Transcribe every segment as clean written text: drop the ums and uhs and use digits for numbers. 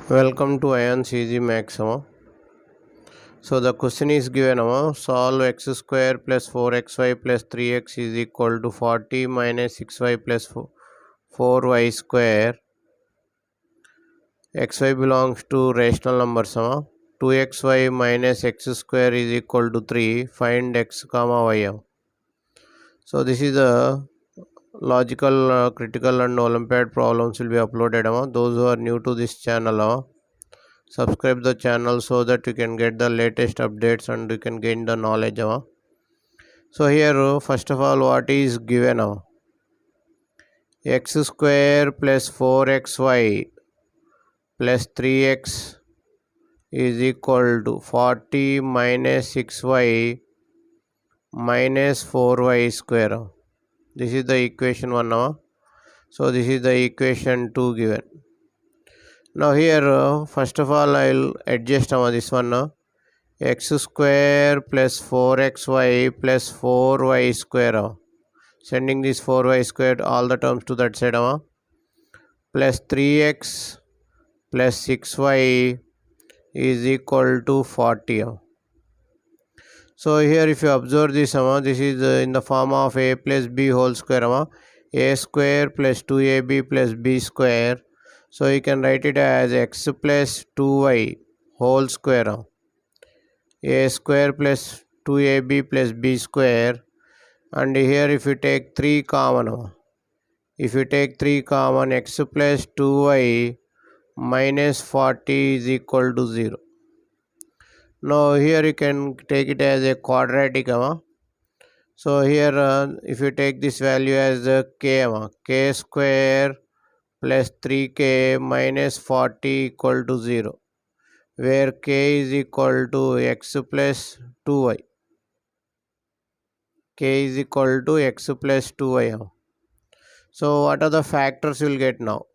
Welcome to Ions Easy Max. So the question is given. Solve x square plus 4xy plus 3x is equal to 40 minus 6y plus 4y square. Xy belongs to rational numbers. 2xy minus x square is equal to 3. Find x comma y. So this is the logical, critical and Olympiad problems will be uploaded. Those who are new to this channel, subscribe the channel so that you can get the latest updates and you can gain the knowledge. So here first of all, what is given? X square plus 4xy plus 3x is equal to 40 minus 6y minus 4y square. This is the equation 1. So this is the equation 2 given. Now here first of all I will adjust this one. X square plus 4xy plus 4y square. Sending this 4y squared all the terms to that side. Plus 3x plus 6y is equal to 40. So here if you observe this, this is in the form of a plus b whole square. A square plus 2ab plus b square. So you can write it as x plus 2y whole square. A square plus 2ab plus b square, and here if you take 3 common, x plus 2y minus 40 is equal to 0. Now here you can take it as a quadratic. So here if you take this value as k square plus 3k minus 40 equal to 0, where k is equal to x plus 2y. K is equal to x plus 2y. So what are the factors you will get now?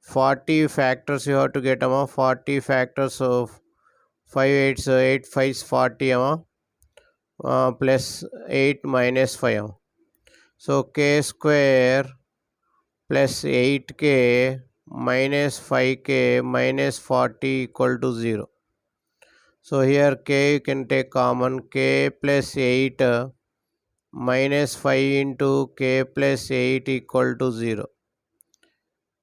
40 factors you have to get. 40 factors of 5 8 8 5 40 plus 8 minus 5. So k square plus 8k minus 5k minus 40 equal to 0. So here k you can take common. K plus 8 minus 5 into k plus 8 equal to 0.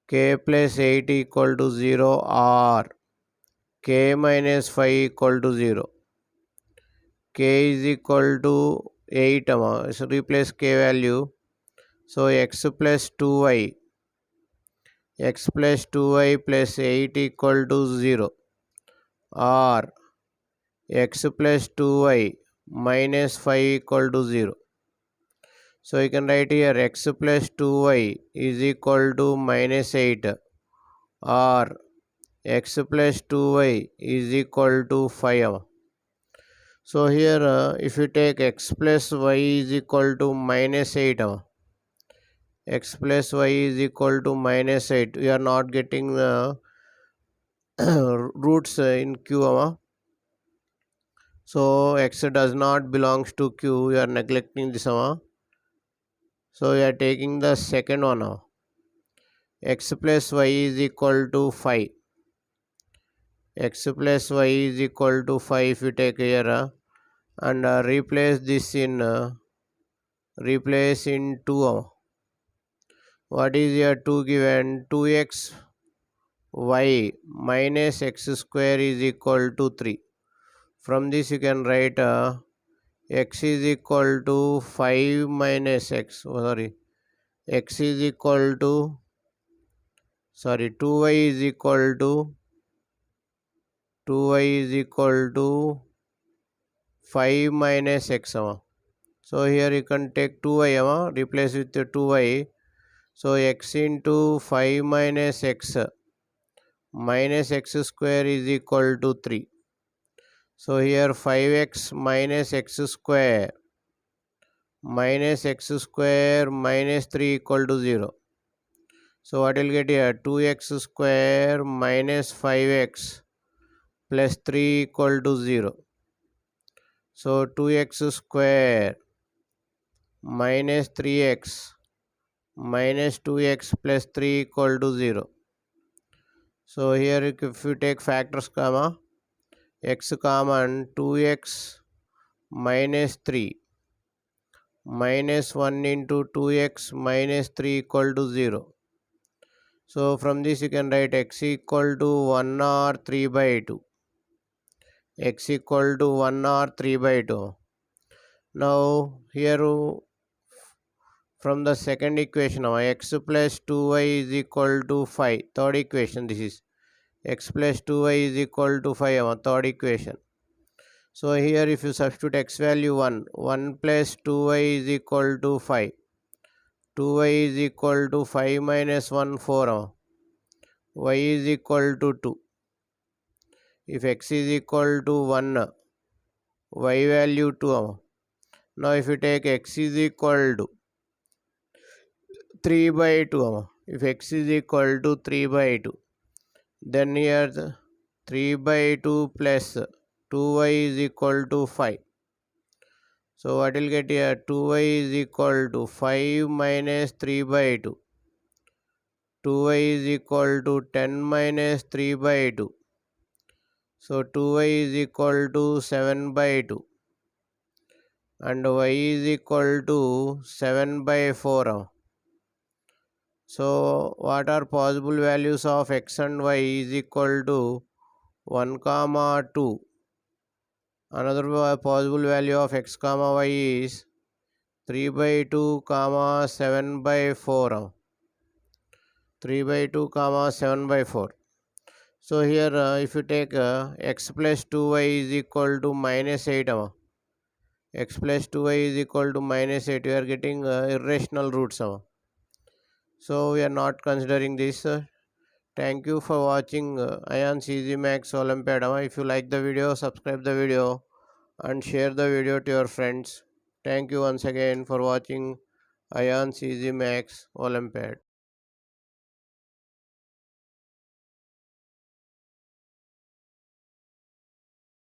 K plus 8 equal to 0 or k minus 5 equal to 0. K is equal to 8. So replace k value. So x plus 2y. X plus 2y plus 8 equal to 0. Or x plus 2y minus 5 equal to 0. So you can write here x plus 2y is equal to minus 8, or x plus 2y is equal to 5. So here if you take x plus y is equal to minus 8, x plus y is equal to minus 8, we are not getting roots in q. So x does not belongs to q, we are neglecting this. So we are taking the second one now. X plus y is equal to 5. X plus y is equal to 5 if you take here and replace this in 2. What is here 2 given? 2x y minus x square is equal to 3. From this you can write x is equal to 5 minus x. X is equal to 2y is equal to 5 minus x. So here you can take 2y, replace with the 2y. So x into 5 minus x square is equal to 3. So here 5x minus x square minus 3 equal to 0. So what will get here? 2x square minus 5x plus 3 equal to 0. So 2x square minus 3x minus 2x plus 3 equal to 0. So here if you take factors comma x common 2x minus 3 minus 1 into 2x minus 3 equal to 0. So from this you can write x equal to 1 or 3 by 2. X equal to 1 or 3 by 2. Now here from the second equation x plus 2y is equal to 5. Third equation this is x plus 2y is equal to 5 third equation. So here if you substitute x value 1 plus 2y is equal to 5. 2y is equal to 5 minus 1 4 y is equal to 2. If x is equal to 1 y value 2 now if you take x is equal to 3 by 2 if x is equal to 3 by 2 then here the 3 by 2 plus 2y is equal to 5. So what will get here 2y is equal to 5 minus 3 by 2. 2y is equal to 10 minus 3 by 2. So 2y is equal to 7 by 2 and y is equal to 7 by 4. So what are possible values of x and y is equal to 1 comma 2. Another possible value of x comma y is 3 by 2 comma 7 by 4. 3 by 2 comma 7 by 4. So here if you take x plus 2y is equal to minus 8. X plus 2y is equal to minus 8. We are getting irrational roots. So we are not considering this. Thank you for watching Ian's Easy Max Olympiad. If you like the video, subscribe the video and share the video to your friends. Thank you once again for watching Ian's Easy Max Olympiad.